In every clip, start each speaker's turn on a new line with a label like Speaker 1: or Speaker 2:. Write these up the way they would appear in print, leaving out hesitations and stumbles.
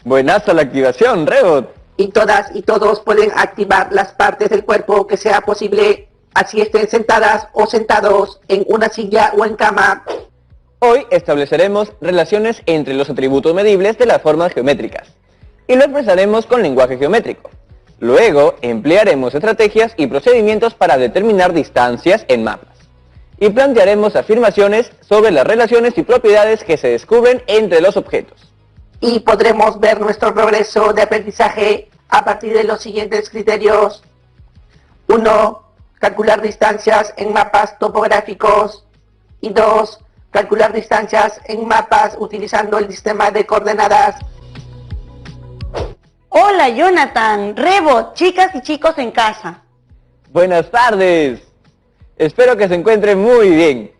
Speaker 1: Buenaza la activación, Rebot.
Speaker 2: Y todas y todos pueden activar las partes del cuerpo que sea posible, así estén sentadas o sentados en una silla o en cama.
Speaker 1: Hoy estableceremos relaciones entre los atributos medibles de las formas geométricas y lo expresaremos con lenguaje geométrico. Luego emplearemos estrategias y procedimientos para determinar distancias en mapas y plantearemos afirmaciones sobre las relaciones y propiedades que se descubren entre los objetos.
Speaker 2: Y podremos ver nuestro progreso de aprendizaje a partir de los siguientes criterios. 1. Calcular distancias en mapas topográficos. Y 2. Calcular distancias en mapas utilizando el sistema de coordenadas.
Speaker 3: Hola Jonathan, Rebot, chicas y chicos en casa.
Speaker 1: Buenas tardes. Espero que se encuentren muy bien.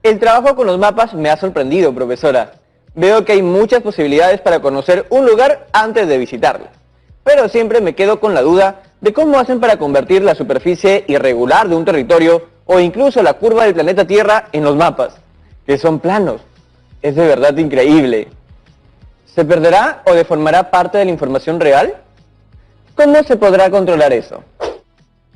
Speaker 1: El trabajo con los mapas me ha sorprendido, profesora. Veo que hay muchas posibilidades para conocer un lugar antes de visitarlo. Pero siempre me quedo con la duda de cómo hacen para convertir la superficie irregular de un territorio o incluso la curva del planeta Tierra en los mapas, que son planos. Es de verdad increíble. ¿Se perderá o deformará parte de la información real? ¿Cómo se podrá controlar eso?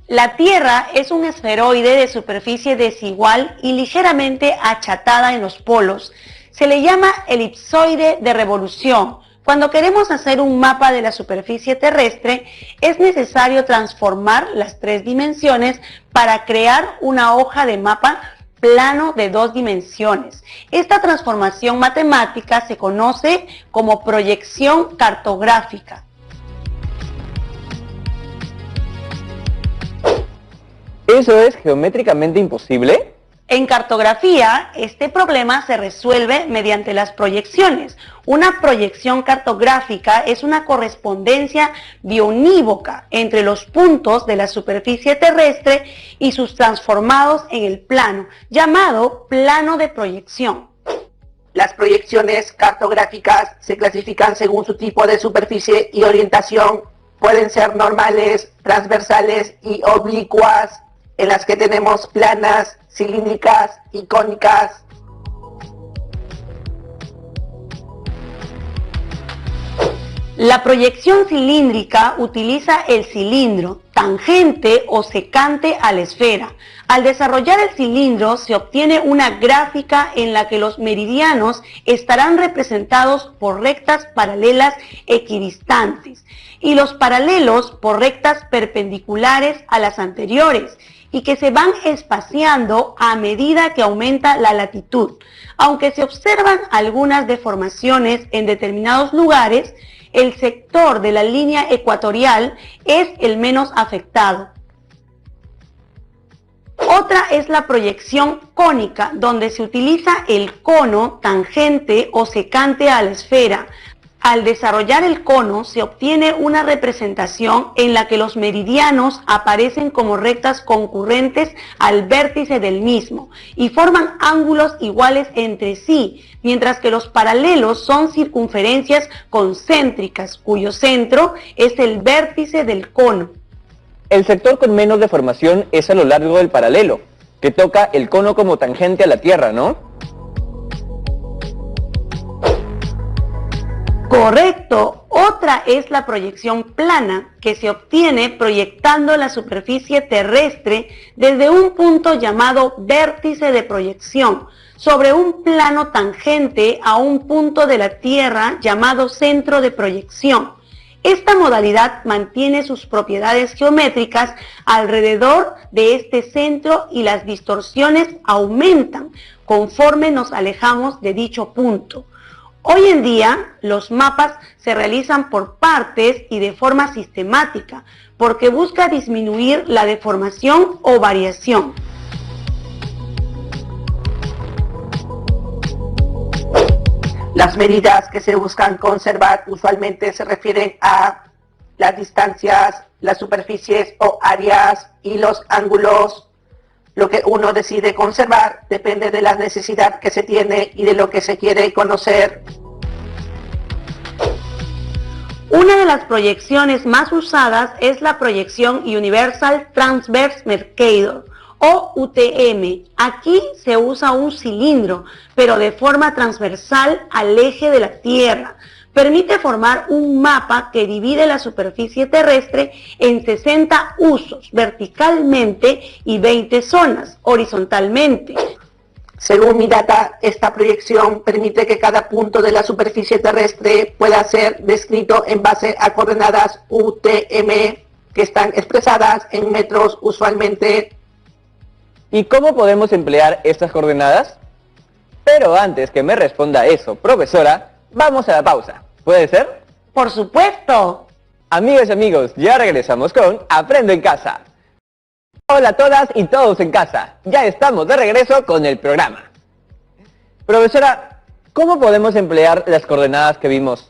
Speaker 3: La Tierra es un esferoide de superficie desigual y ligeramente achatada en los polos. Se le llama elipsoide de revolución. Cuando queremos hacer un mapa de la superficie terrestre, es necesario transformar las 3 dimensiones para crear una hoja de mapa plano de 2 dimensiones. Esta transformación matemática se conoce como proyección cartográfica.
Speaker 1: ¿Eso es geométricamente imposible?
Speaker 3: En cartografía, este problema se resuelve mediante las proyecciones. Una proyección cartográfica es una correspondencia biunívoca entre los puntos de la superficie terrestre y sus transformados en el plano, llamado plano de proyección.
Speaker 2: Las proyecciones cartográficas se clasifican según su tipo de superficie y orientación. Pueden ser normales, transversales y oblicuas, en las que tenemos planas, cilíndricas y cónicas.
Speaker 3: La proyección cilíndrica utiliza el cilindro, tangente o secante a la esfera. Al desarrollar el cilindro se obtiene una gráfica en la que los meridianos estarán representados por rectas paralelas equidistantes y los paralelos por rectas perpendiculares a las anteriores, y que se van espaciando a medida que aumenta la latitud. Aunque se observan algunas deformaciones en determinados lugares, el sector de la línea ecuatorial es el menos afectado. Otra es la proyección cónica, donde se utiliza el cono, tangente o secante a la esfera. Al desarrollar el cono se obtiene una representación en la que los meridianos aparecen como rectas concurrentes al vértice del mismo y forman ángulos iguales entre sí, mientras que los paralelos son circunferencias concéntricas, cuyo centro es el vértice del cono.
Speaker 1: El sector con menos deformación es a lo largo del paralelo, que toca el cono como tangente a la Tierra, ¿no?
Speaker 3: Correcto. Otra es la proyección plana, que se obtiene proyectando la superficie terrestre desde un punto llamado vértice de proyección sobre un plano tangente a un punto de la Tierra llamado centro de proyección. Esta modalidad mantiene sus propiedades geométricas alrededor de este centro y las distorsiones aumentan conforme nos alejamos de dicho punto. Hoy en día, los mapas se realizan por partes y de forma sistemática, porque busca disminuir la deformación o variación.
Speaker 2: Las medidas que se buscan conservar usualmente se refieren a las distancias, las superficies o áreas y los ángulos. Lo que uno decide conservar depende de la necesidad que se tiene y de lo que se quiere conocer.
Speaker 3: Una de las proyecciones más usadas es la proyección Universal Transverse Mercator, o UTM. Aquí se usa un cilindro, pero de forma transversal al eje de la Tierra, permite formar un mapa que divide la superficie terrestre en 60 usos verticalmente y 20 zonas horizontalmente.
Speaker 2: Según mi data, esta proyección permite que cada punto de la superficie terrestre pueda ser descrito en base a coordenadas UTM que están expresadas en metros usualmente.
Speaker 1: ¿Y cómo podemos emplear estas coordenadas? Pero antes que me responda eso, profesora, vamos a la pausa. ¿Puede ser?
Speaker 3: ¡Por supuesto!
Speaker 1: Amigas y amigos, ya regresamos con Aprendo en Casa. Hola a todas y todos en casa. Ya estamos de regreso con el programa. Profesora, ¿cómo podemos emplear las coordenadas que vimos?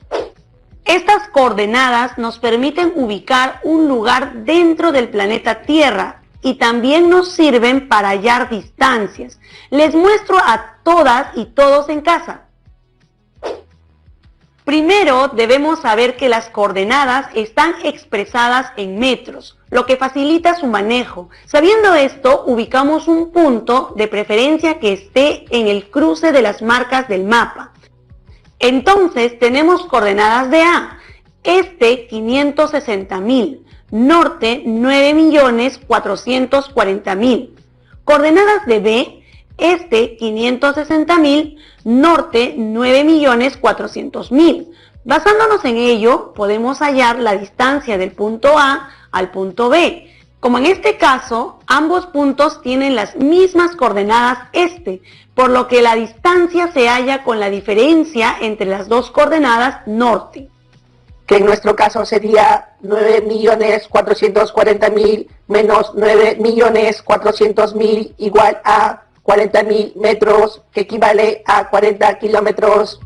Speaker 3: Estas coordenadas nos permiten ubicar un lugar dentro del planeta Tierra y también nos sirven para hallar distancias. Les muestro a todas y todos en casa. Primero debemos saber que las coordenadas están expresadas en metros, lo que facilita su manejo. Sabiendo esto, ubicamos un punto, de preferencia que esté en el cruce de las marcas del mapa. Entonces tenemos coordenadas de A, 560.000, norte 9.440.000. Coordenadas de B, 560.000, norte 9.400.000. Basándonos en ello, podemos hallar la distancia del punto A al punto B. Como en este caso, ambos puntos tienen las mismas coordenadas por lo que la distancia se halla con la diferencia entre las dos coordenadas norte.
Speaker 2: Que en nuestro caso sería 9.440.000 menos 9.400.000 igual a 40.000 metros, que equivale a 40 kilómetros.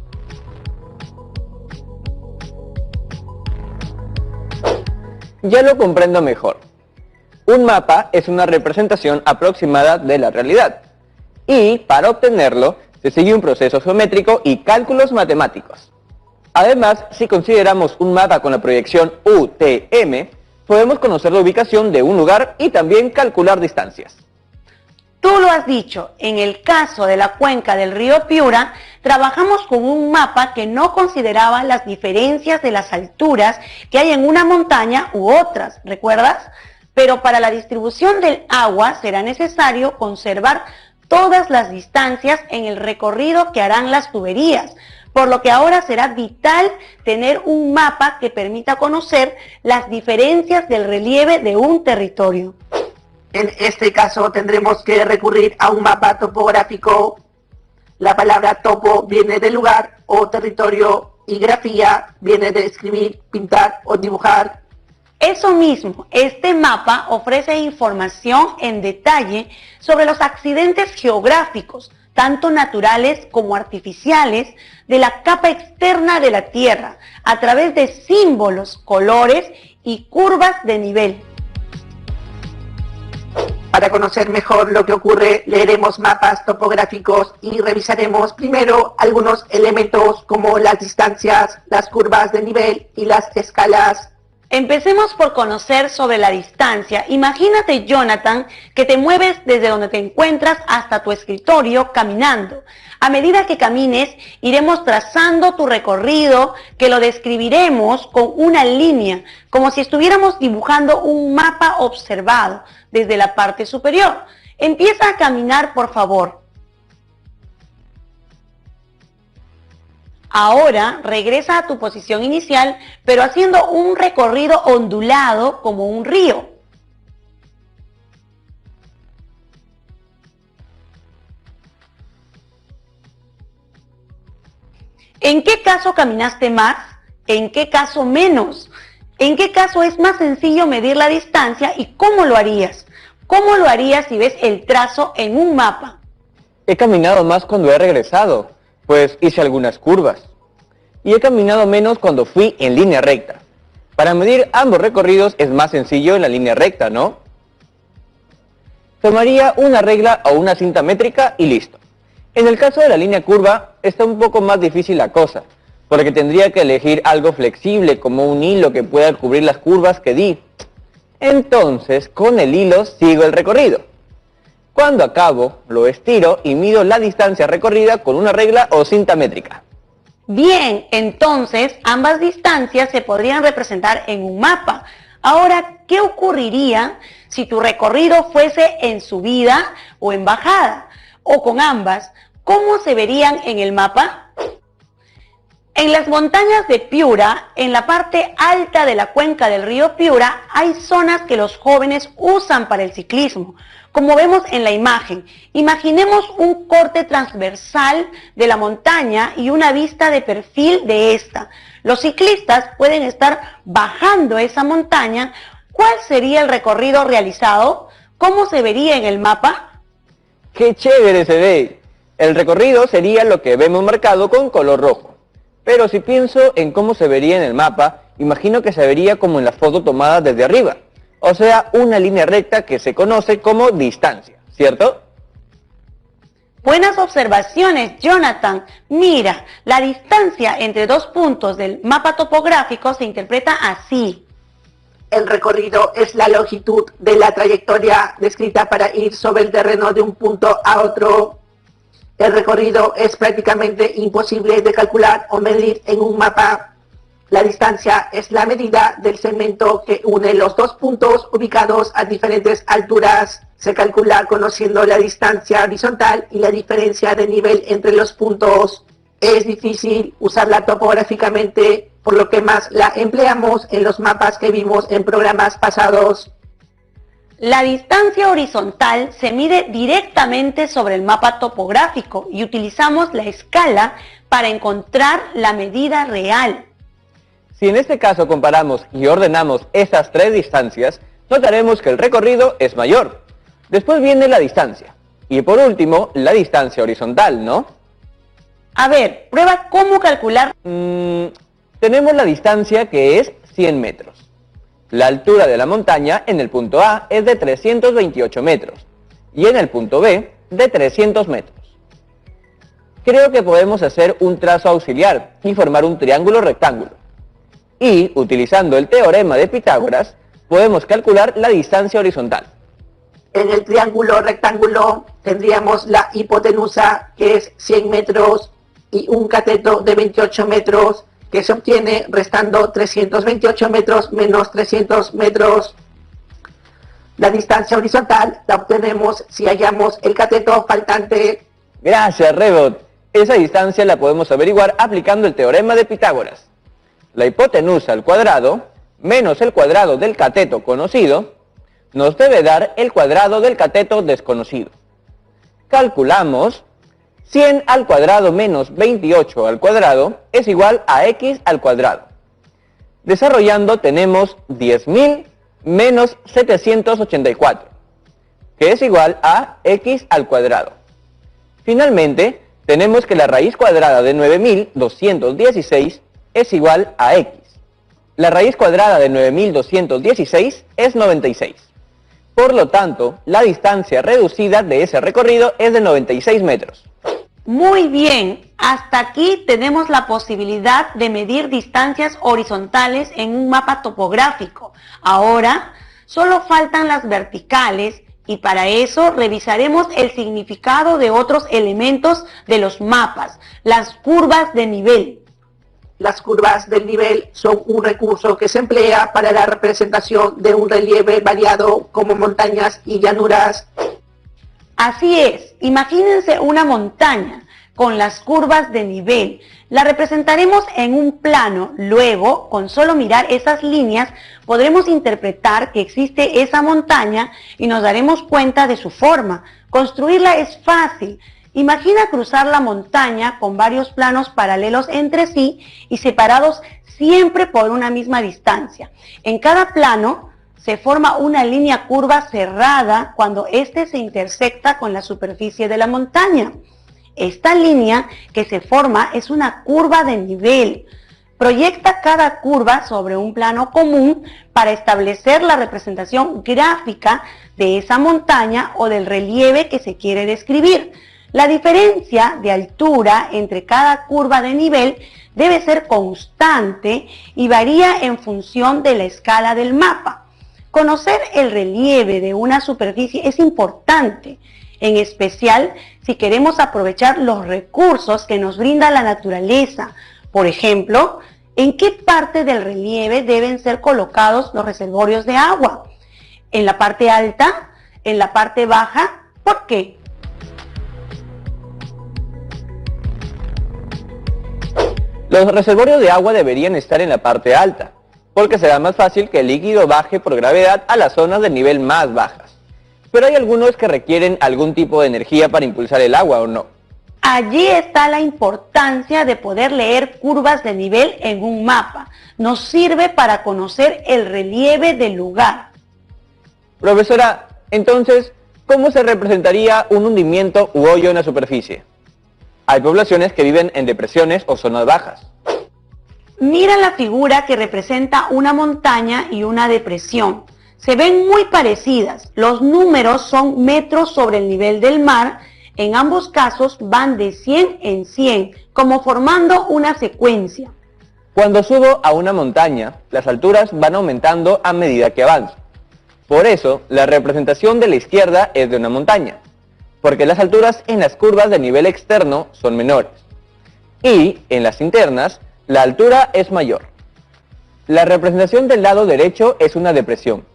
Speaker 1: Ya lo comprendo mejor. Un mapa es una representación aproximada de la realidad. Y para obtenerlo, se sigue un proceso geométrico y cálculos matemáticos. Además, si consideramos un mapa con la proyección UTM, podemos conocer la ubicación de un lugar y también calcular distancias.
Speaker 3: Tú lo has dicho, en el caso de la cuenca del río Piura, trabajamos con un mapa que no consideraba las diferencias de las alturas que hay en una montaña u otras, ¿recuerdas? Pero para la distribución del agua será necesario conservar todas las distancias en el recorrido que harán las tuberías, por lo que ahora será vital tener un mapa que permita conocer las diferencias del relieve de un territorio.
Speaker 2: En este caso tendremos que recurrir a un mapa topográfico. La palabra topo viene de lugar o territorio y grafía viene de escribir, pintar o dibujar.
Speaker 3: Eso mismo, este mapa ofrece información en detalle sobre los accidentes geográficos, tanto naturales como artificiales, de la capa externa de la Tierra, a través de símbolos, colores y curvas de nivel.
Speaker 2: Para conocer mejor lo que ocurre, leeremos mapas topográficos y revisaremos primero algunos elementos como las distancias, las curvas de nivel y las escalas.
Speaker 3: Empecemos por conocer sobre la distancia. Imagínate, Jonathan, que te mueves desde donde te encuentras hasta tu escritorio caminando. A medida que camines, iremos trazando tu recorrido, que lo describiremos con una línea, como si estuviéramos dibujando un mapa observado desde la parte superior. Empieza a caminar, por favor. Ahora regresa a tu posición inicial, pero haciendo un recorrido ondulado como un río. ¿En qué caso caminaste más? ¿En qué caso menos? ¿En qué caso es más sencillo medir la distancia y cómo lo harías? ¿Cómo lo harías si ves el trazo en un mapa?
Speaker 1: He caminado más cuando he regresado, pues hice algunas curvas. Y he caminado menos cuando fui en línea recta. Para medir ambos recorridos es más sencillo en la línea recta, ¿no? Tomaría una regla o una cinta métrica y listo. En el caso de la línea curva, está un poco más difícil la cosa, porque tendría que elegir algo flexible como un hilo que pueda cubrir las curvas que di. Entonces, con el hilo sigo el recorrido. Cuando acabo, lo estiro y mido la distancia recorrida con una regla o cinta métrica.
Speaker 3: Bien, entonces ambas distancias se podrían representar en un mapa. Ahora, ¿qué ocurriría si tu recorrido fuese en subida o en bajada? O con ambas, ¿cómo se verían en el mapa? En las montañas de Piura, en la parte alta de la cuenca del río Piura, hay zonas que los jóvenes usan para el ciclismo, como vemos en la imagen. Imaginemos un corte transversal de la montaña y una vista de perfil de esta. Los ciclistas pueden estar bajando esa montaña. ¿Cuál sería el recorrido realizado? ¿Cómo se vería en el mapa?
Speaker 1: ¡Qué chévere se ve! El recorrido sería lo que vemos marcado con color rojo. Pero si pienso en cómo se vería en el mapa, imagino que se vería como en la foto tomada desde arriba. O sea, una línea recta que se conoce como distancia, ¿cierto?
Speaker 3: Buenas observaciones, Jonathan. Mira, la distancia entre dos puntos del mapa topográfico se interpreta así.
Speaker 2: El recorrido es la longitud de la trayectoria descrita para ir sobre el terreno de un punto a otro. El recorrido es prácticamente imposible de calcular o medir en un mapa. La distancia es la medida del segmento que une los dos puntos ubicados a diferentes alturas. Se calcula conociendo la distancia horizontal y la diferencia de nivel entre los puntos. Es difícil usarla topográficamente, por lo que más la empleamos en los mapas que vimos en programas pasados.
Speaker 3: La distancia horizontal se mide directamente sobre el mapa topográfico y utilizamos la escala para encontrar la medida real.
Speaker 1: Si en este caso comparamos y ordenamos estas tres distancias, notaremos que el recorrido es mayor. Después viene la distancia. Y por último, la distancia horizontal, ¿no?
Speaker 3: A ver, prueba cómo calcular.
Speaker 1: Tenemos la distancia que es 100 metros. La altura de la montaña en el punto A es de 328 metros y en el punto B de 300 metros. Creo que podemos hacer un trazo auxiliar y formar un triángulo rectángulo. Y, utilizando el teorema de Pitágoras, podemos calcular la distancia horizontal.
Speaker 2: En el triángulo rectángulo tendríamos la hipotenusa, que es 100 metros, y un cateto de 28 metros, que se obtiene restando 328 metros menos 300 metros. La distancia horizontal la obtenemos si hallamos el cateto faltante.
Speaker 1: Gracias, Rebot. Esa distancia la podemos averiguar aplicando el teorema de Pitágoras. La hipotenusa al cuadrado menos el cuadrado del cateto conocido nos debe dar el cuadrado del cateto desconocido. Calculamos 100 al cuadrado menos 28 al cuadrado es igual a x al cuadrado. Desarrollando tenemos 10.000 menos 784, que es igual a x al cuadrado. Finalmente, tenemos que la raíz cuadrada de 9.216 es igual a x. La raíz cuadrada de 9.216 es 96. Por lo tanto, la distancia reducida de ese recorrido es de 96 metros.
Speaker 3: Muy bien, hasta aquí tenemos la posibilidad de medir distancias horizontales en un mapa topográfico. Ahora, solo faltan las verticales y para eso revisaremos el significado de otros elementos de los mapas, las curvas de nivel.
Speaker 2: Las curvas del nivel son un recurso que se emplea para la representación de un relieve variado como montañas y llanuras.
Speaker 3: Así es, imagínense una montaña con las curvas de nivel. La representaremos en un plano. Luego, con solo mirar esas líneas, podremos interpretar que existe esa montaña y nos daremos cuenta de su forma. Construirla es fácil. Imagina cruzar la montaña con varios planos paralelos entre sí y separados siempre por una misma distancia. En cada plano se forma una línea curva cerrada cuando éste se intersecta con la superficie de la montaña. Esta línea que se forma es una curva de nivel. Proyecta cada curva sobre un plano común para establecer la representación gráfica de esa montaña o del relieve que se quiere describir. La diferencia de altura entre cada curva de nivel debe ser constante y varía en función de la escala del mapa. Conocer el relieve de una superficie es importante, en especial si queremos aprovechar los recursos que nos brinda la naturaleza. Por ejemplo, ¿en qué parte del relieve deben ser colocados los reservorios de agua? ¿En la parte alta? ¿En la parte baja? ¿Por qué?
Speaker 1: Los reservorios de agua deberían estar en la parte alta, porque será más fácil que el líquido baje por gravedad a las zonas de nivel más bajas. Pero hay algunos que requieren algún tipo de energía para impulsar el agua, ¿o no?
Speaker 3: Allí está la importancia de poder leer curvas de nivel en un mapa. Nos sirve para conocer el relieve del lugar.
Speaker 1: Profesora, entonces, ¿cómo se representaría un hundimiento u hoyo en la superficie? Hay poblaciones que viven en depresiones o zonas bajas.
Speaker 3: Mira la figura que representa una montaña y una depresión. Se ven muy parecidas. Los números son metros sobre el nivel del mar. En ambos casos van de 100 en 100, como formando una secuencia.
Speaker 1: Cuando subo a una montaña, las alturas van aumentando a medida que avanzo. Por eso, la representación de la izquierda es de una montaña, porque las alturas en las curvas de nivel externo son menores. Y, en las internas, la altura es mayor. La representación del lado derecho es una depresión,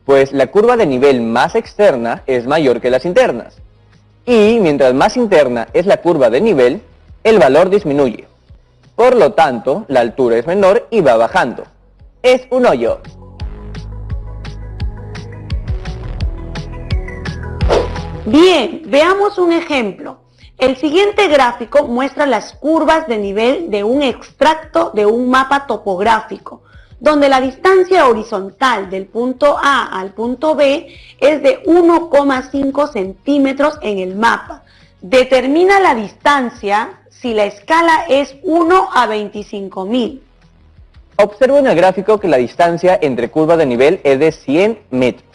Speaker 1: pues la curva de nivel más externa es mayor que las internas. Y mientras más interna es la curva de nivel, el valor disminuye. Por lo tanto, la altura es menor y va bajando. Es un hoyo.
Speaker 3: Bien, veamos un ejemplo. El siguiente gráfico muestra las curvas de nivel de un extracto de un mapa topográfico, donde la distancia horizontal del punto A al punto B es de 1,5 centímetros en el mapa. Determina la distancia si la escala es 1 a 25.000.
Speaker 1: Observo en el gráfico que la distancia entre curvas de nivel es de 100 metros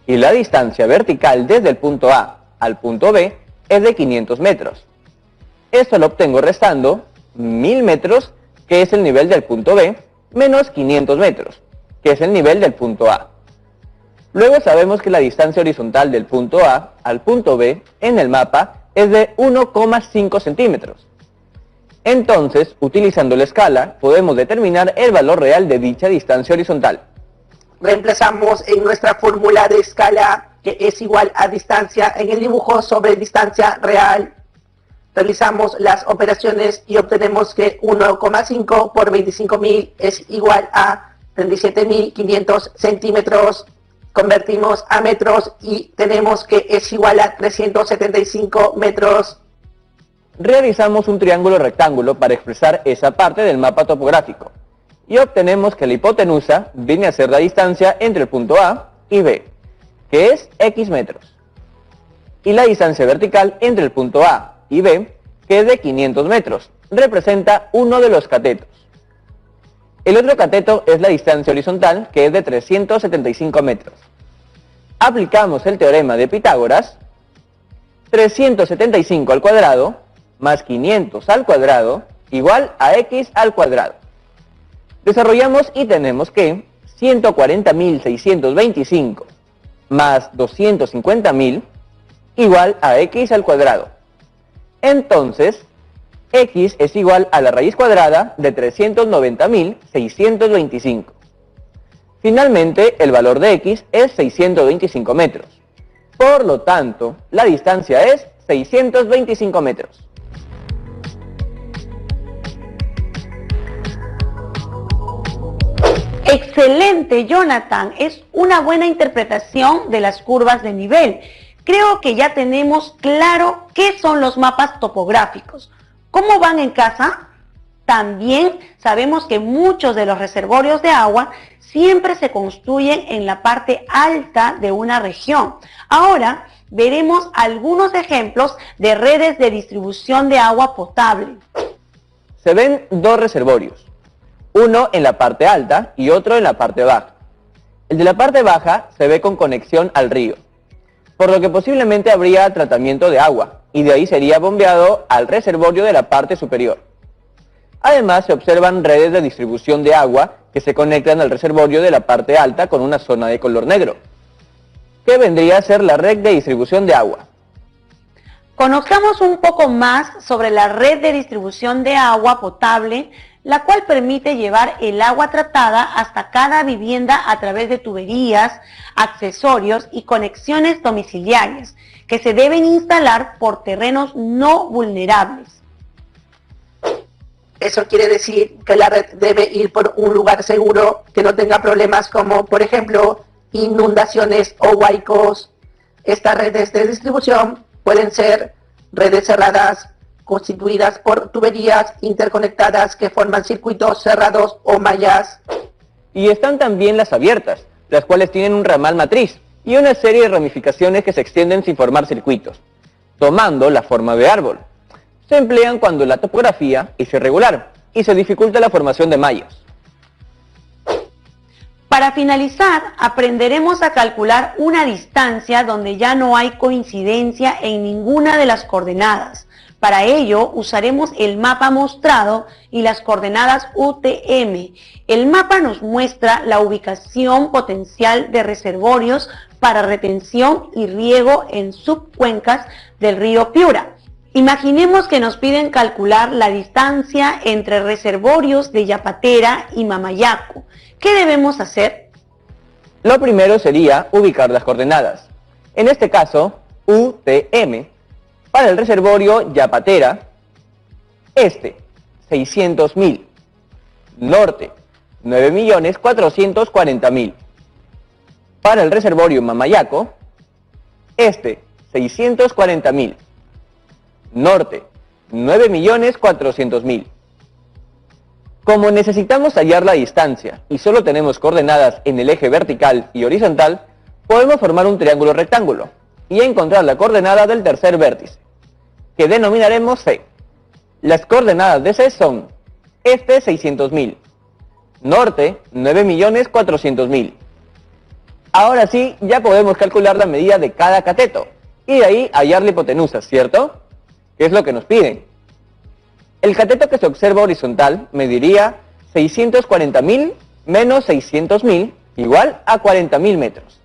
Speaker 1: y la distancia vertical desde el punto A al punto B es de 500 metros. Esto lo obtengo restando 1000 metros, que es el nivel del punto B, menos 500 metros, que es el nivel del punto A. Luego sabemos que la distancia horizontal del punto A al punto B en el mapa es de 1,5 centímetros. Entonces, utilizando la escala, podemos determinar el valor real de dicha distancia horizontal.
Speaker 2: Reemplazamos en nuestra fórmula de escala, que es igual a distancia en el dibujo sobre distancia real. Realizamos las operaciones y obtenemos que 1,5 por 25.000 es igual a 37.500 centímetros. Convertimos a metros y tenemos que es igual a 375 metros.
Speaker 1: Realizamos un triángulo rectángulo para expresar esa parte del mapa topográfico y obtenemos que la hipotenusa viene a ser la distancia entre el punto A y B, que es X metros, y la distancia vertical entre el punto A y B, que es de 500 metros, representa uno de los catetos. El otro cateto es la distancia horizontal, que es de 375 metros. Aplicamos el teorema de Pitágoras. 375 al cuadrado más 500 al cuadrado igual a X al cuadrado. Desarrollamos y tenemos que 140.625 más 250.000 igual a X al cuadrado. Entonces, X es igual a la raíz cuadrada de 390.625. Finalmente, el valor de X es 625 metros. Por lo tanto, la distancia es 625 metros.
Speaker 3: Excelente, Jonathan. Es una buena interpretación de las curvas de nivel. Creo que ya tenemos claro qué son los mapas topográficos. ¿Cómo van en casa? También sabemos que muchos de los reservorios de agua siempre se construyen en la parte alta de una región. Ahora veremos algunos ejemplos de redes de distribución de agua potable.
Speaker 1: Se ven dos reservorios, uno en la parte alta y otro en la parte baja. El de la parte baja se ve con conexión al río, por lo que posiblemente habría tratamiento de agua, y de ahí sería bombeado al reservorio de la parte superior. Además, se observan redes de distribución de agua que se conectan al reservorio de la parte alta con una zona de color negro, que vendría a ser la red de distribución de agua.
Speaker 3: Conozcamos un poco más sobre la red de distribución de agua potable la cual permite llevar el agua tratada hasta cada vivienda a través de tuberías, accesorios y conexiones domiciliarias, que se deben instalar por terrenos no vulnerables.
Speaker 2: Eso quiere decir que la red debe ir por un lugar seguro que no tenga problemas como, por ejemplo, inundaciones o huaicos. Estas redes de distribución pueden ser redes cerradas, constituidas por tuberías interconectadas que forman circuitos cerrados o mallas.
Speaker 1: Y están también las abiertas, las cuales tienen un ramal matriz y una serie de ramificaciones que se extienden sin formar circuitos, tomando la forma de árbol. Se emplean cuando la topografía es irregular y se dificulta la formación de mallas.
Speaker 3: Para finalizar, aprenderemos a calcular una distancia donde ya no hay coincidencia en ninguna de las coordenadas. Para ello, usaremos el mapa mostrado y las coordenadas UTM. El mapa nos muestra la ubicación potencial de reservorios para retención y riego en subcuencas del río Piura. Imaginemos que nos piden calcular la distancia entre reservorios de Yapatera y Mamayaco. ¿Qué debemos hacer?
Speaker 1: Lo primero sería ubicar las coordenadas. En este caso, UTM, para el reservorio Yapatera, este, 600.000, norte, 9.440.000. Para el reservorio Mamayaco, este, 640.000. Norte, 9.400.000. Como necesitamos hallar la distancia y solo tenemos coordenadas en el eje vertical y horizontal, podemos formar un triángulo rectángulo y encontrar la coordenada del tercer vértice, que denominaremos C. Las coordenadas de C son este 600.000, norte 9.400.000. Ahora sí, ya podemos calcular la medida de cada cateto y de ahí hallar la hipotenusa, ¿cierto? ¿Qué es lo que nos piden? El cateto que se observa horizontal mediría 640.000 menos 600.000 igual a 40.000 metros.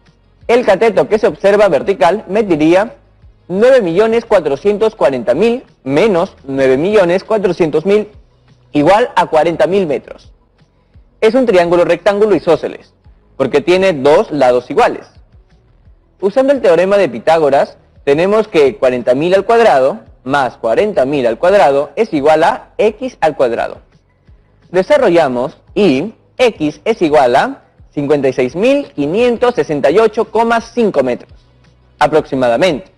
Speaker 1: El cateto que se observa vertical mediría 9.440.000 menos 9.400.000 igual a 40.000 metros. Es un triángulo rectángulo isósceles, porque tiene dos lados iguales. Usando el teorema de Pitágoras, tenemos que 40.000 al cuadrado más 40.000 al cuadrado es igual a x al cuadrado. Desarrollamos y x es igual a 56.568,5 metros, aproximadamente.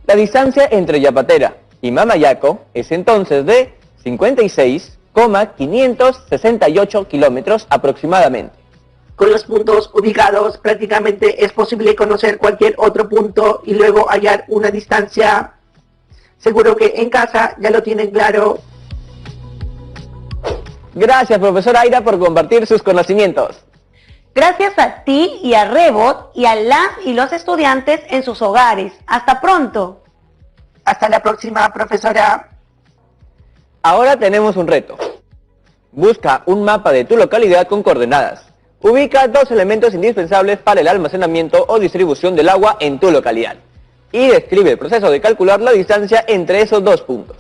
Speaker 1: La distancia entre Yapatera y Mamayaco es entonces de 56,568 kilómetros aproximadamente.
Speaker 2: Con los puntos ubicados prácticamente es posible conocer cualquier otro punto y luego hallar una distancia. Seguro que en casa ya lo tienen claro.
Speaker 1: Gracias, profesora Aira, por compartir sus conocimientos.
Speaker 3: Gracias a ti y a Rebot y a las y los estudiantes en sus hogares. ¡Hasta pronto!
Speaker 2: Hasta la próxima, profesora.
Speaker 1: Ahora tenemos un reto. Busca un mapa de tu localidad con coordenadas. Ubica dos elementos indispensables para el almacenamiento o distribución del agua en tu localidad. Y describe el proceso de calcular la distancia entre esos dos puntos.